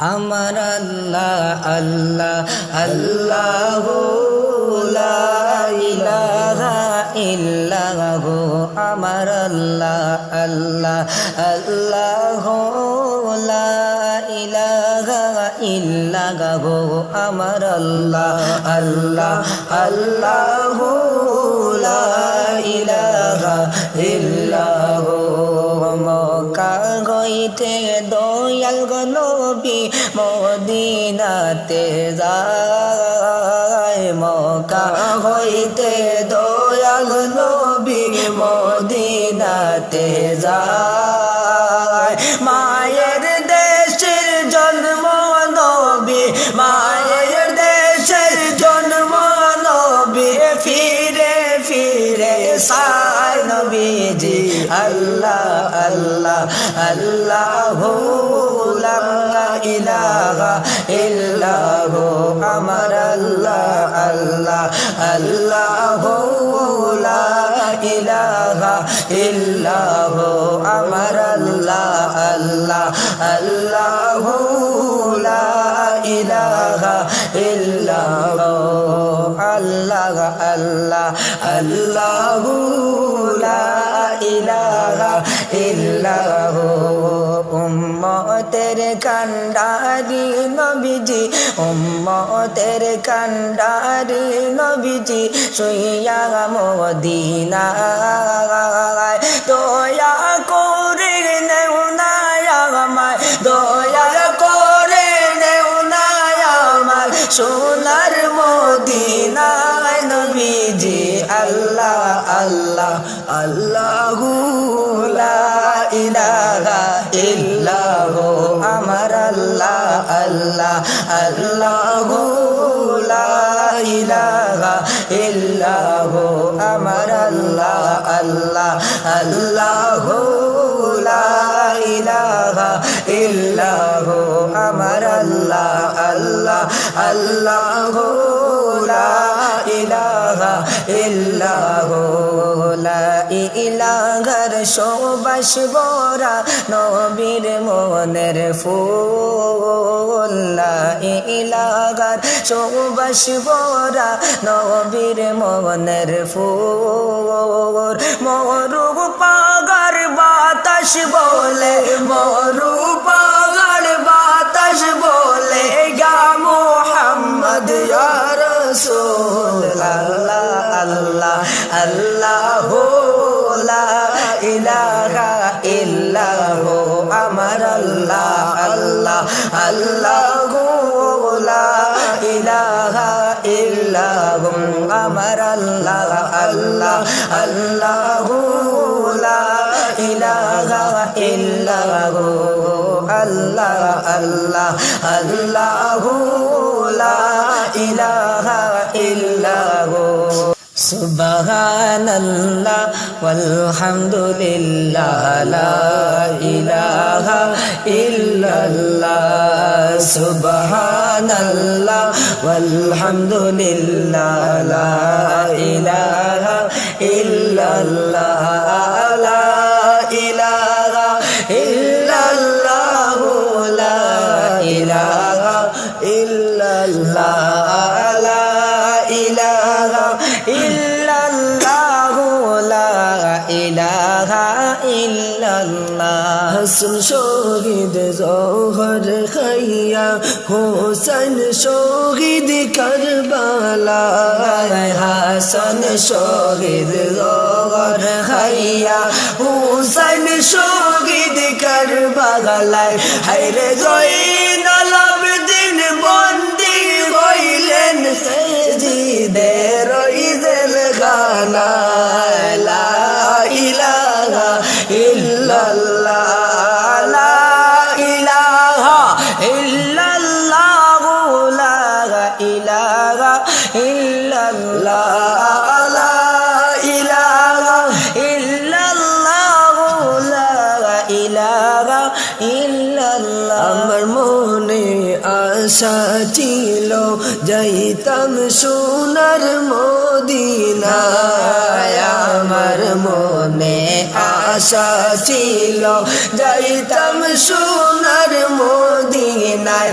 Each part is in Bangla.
আমার আল্লাহ আল্লাহ আল্লাহ লা ইলাহা ইল্লাল্লাহ আমার আল্লাহ আল্লাহ আল্লাহ লা ইলাহা ইল্লাল্লাহ আমার আল্লাহ আল্লাহ আল্লাহ লা ইলাহা ইল্লাল্লাহ মক্কা হইতে দয়াল নবী মদিনাতে যায় মক্কা হইতে দয়াল নবী মদিনাতে যায় মায়ের দেশের জন্ম নবী মায়ের দেশের জন্ম নবী ফিরে ফিরে সায় নবীজি আল্লাহ আল্লাহ আল্লাহ লা ইলাহা ইল্লাল্লাহ আমার আল্লাহ আল্লাহ আল্লাহ লা ইলাহা ইল্লাল্লাহ আমার আল্লাহ আল্লাহ আল্লাহ লা ইলাহা ইল্লাল্লাহ আল্লাহ আল্লাহ আল্লাহ লা ইলাহা ইল্লাল্লাহ উম্মতের কান্ডারি নবীজি উম্মতের কান্ডারি নবীজি শুইয়া মদিনায় দয়া করে নেও না আমায় দয়া করে নেও না আমায় সোনার মদিনায় নবীজি আল্লাহ আল্লাহ আল্লাহু লা ইলাহা ইল্লাল্লাহ আমার আল্লাহ আল্লাহ আল্লাহু লা ইলাহা ইল্লাল্লাহ আমার আল্লাহ আল্লাহ আল্লাহু লা ইলাহা ইল্লাল্লাহ আমার আল্লাহ আল্লাহ আল্লাহু লা ইলাহা ইল্লাল্লাহ লা ইলাহার সুবাস ভরা নবীর মনের ফুল লা ইলাহার সুবাস ভরা নবীর মনের ফুল মরু পাগার বাতাস বলে মরু পাগার বাতাস বলে ইয়া মুহাম্মদ ইয়া রাসূল আল্লাহ আল্লাহ আল্লাহ লা ইলাহা ইল্লাল্লাহ আমার আল্লাহ আল্লাহ আল্লাহ লা ইলাহা ইল্লাল্লাহ আমার আল্লাহ আল্লাহ আল্লাহ লা ইলাহা ইল্লাল্লাহ আল্লাহ আল্লাহ আল্লাহ লা ইলাহা ইল্লাল্লাহ সুবহানাল্লাহ ওয়ালহামদুলিল্লাহ লা ইলাহা ইল্লাল্লাহ সুবহানাল্লাহ ওয়ালহামদুলিল্লাহ লা ইলাহা ইল্লাল্লাহ লা ইলাহা ইল্লাল্লাহ লা ইলাহা ইল্লাল্লাহ লা ইলাহা ইল্লাল্লাহ লা ইলাহা ইল্লাল্লাহ হাসান শহীদ জোহর খাইয়া হোসেন শহীদ কারবালা হাসান শহীদ জোহর খাইয়া হোসেন শহীদ কারবালা হায়রে জয়নাল আবেদিন বন্দী হইলেন সেজদের জেলখানা লা ইলাহা ইল্লাল্লাহ লা ইলাহা ইল্লাল্লাহ লা ইলাহা ইল্লাল্লাহ লা ইলাহা ইল্লাল্লাহ লা ইলাহা ইল্লাল্লাহ আমার মনে আশা ছিল যাইতাম সোনার মদিনায় আমার মনে আশা ছিল যাইতাম সোনার মদিনায়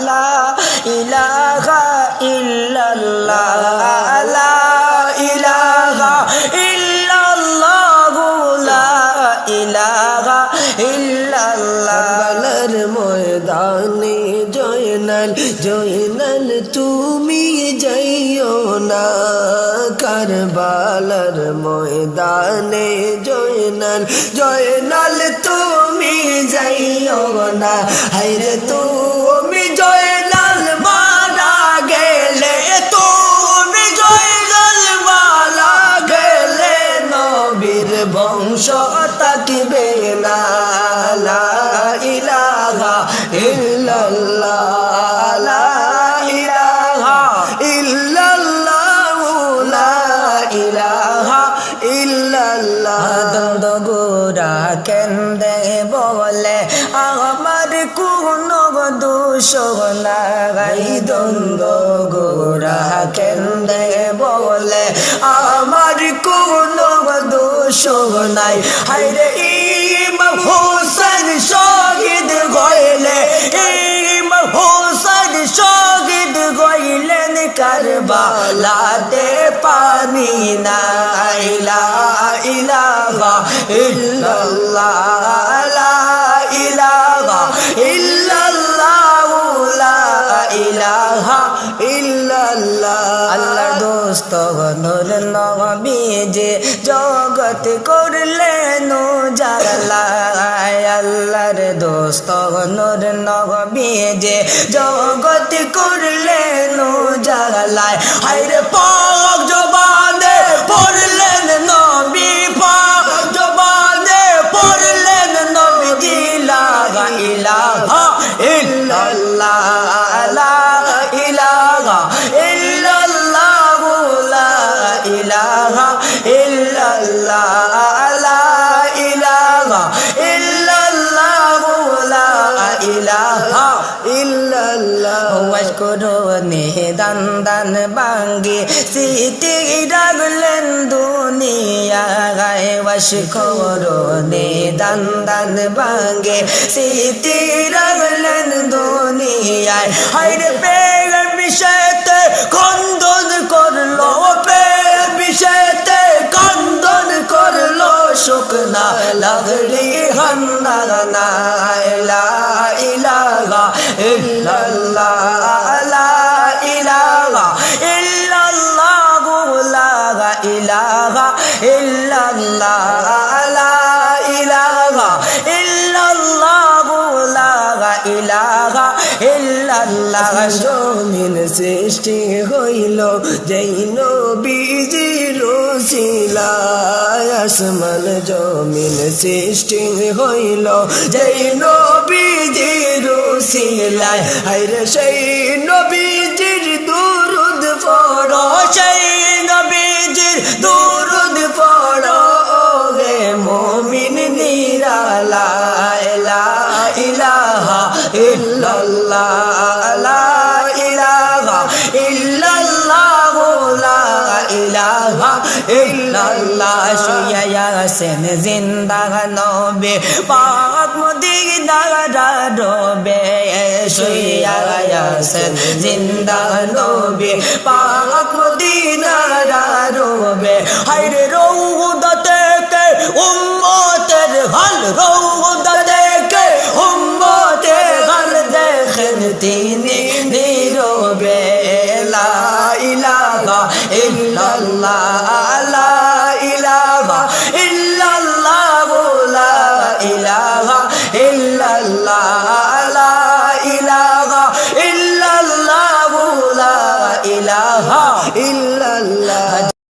লা ইলাহা ইল্লাল্লাহ লা ইলাহা ইল্লাল্লাহ লা ইলাহা ইল্লাল্লাহ কারবালার ময়দানে জয়নাল জয়নাল তুমি যাইও না কারবালার ময়দানে জয়নাল জয়নাল তুমি যাইও না হায়রে তুমি জয়নাল মারা গেলে তুমি জয়নাল মারা গেলে নবীর বংশ তাকবে না লা ইলাহা ইল্লাল্লাহ লা ইলাহা ইল্লাল্লাহ লা ইলাহা ইল্লাল্লাহ দন্দ গোরা কেন্দে বলে আমার কোনো দোষ নাই দ্বন্দ্ব গোরা কেন্দে বলে আমার কোনো দোষ নাই হায়রে ইমাম হোসেন শহীদ হইলে ইমাম হোসেন শহীদ হইলেন কারবালাতে পানি নাই লা ইলাহা ইল্লাল্লাহ লা ইলাহা ইল্লাল্লাহ লা ইলাহা ইল্লাল্লাহ আল্লাহর দোস্ত নূর নবী যে জগৎ করলেন উজালা আল্লাহর দোস্ত নূর নবী যে জগৎ করলেন উজালা হায়রে পাক জবানে পড়লেন নবী পাক জবানে পড়লেন নবী লা ইলাহা ইল্লাল্লাহ লা ইলাহা ইল্লাল্লাহ লা ইলাহা ইল্লাল্লাহ লা ইলাহা ইল্লাল্লাহ লা ইলাহা ইল্লাল্লাহ ওয়াশকুরুনি দান দান বাঙ্গি সিটি রাগলেন দুনিয়ায় ওয়াশকুরুনি দান দান বাঙ্গি সিটি রাগলেন দুনিয়ায় হায়রে পেগর বিষয়তে খন্দন করলো পেগর বিষয়তে খন্দন করলো শুকনা লাগলি হান্না না লা ইলাহা ইল্লাল্লাহ লা ইলাহা ইল্লাল্লাহ লা ইলাহা ইল্লাল্লাহ লা ইলাহা ইল্লাল্লাহ লা ইলাহা ইল্লাল্লাহ জমিন সৃষ্টি হইল যেই নবীজির ওসিলায় আসমান জমিন সৃষ্টি হইল যেই নবীজির ওসিলায় হায়রে সেই নবীজির দুরূদ পড়ো সেই নবীজির দুরূদ পড়ো হে মুমিন নিরালায় লা ইলাহা ইল্লাল্লাহ লা ইলাহা ইল্লাল্লাহ লা ইলাহা ইল্লাল্লাহ শুয়া ইয়াসিন জিন্দা নবী পাক মদিনার রবে শুয়া ইয়াসিন জিন্দা নবী পাক মদিনার রবে হায়রে রওদা থেকে উম্মতের হাল রওদা থেকে উম্মতের হাল দেখেন তিনি নীরবে লা ইলাহা ইল্লাল্লাহ লা ইলাহা ইল্লাল্লাহ লা ইলাহা ইল্লাল্লাহ লা ইলাহা ইল্লাল্লাহ লা ইলাহা ইল্লাল্লাহ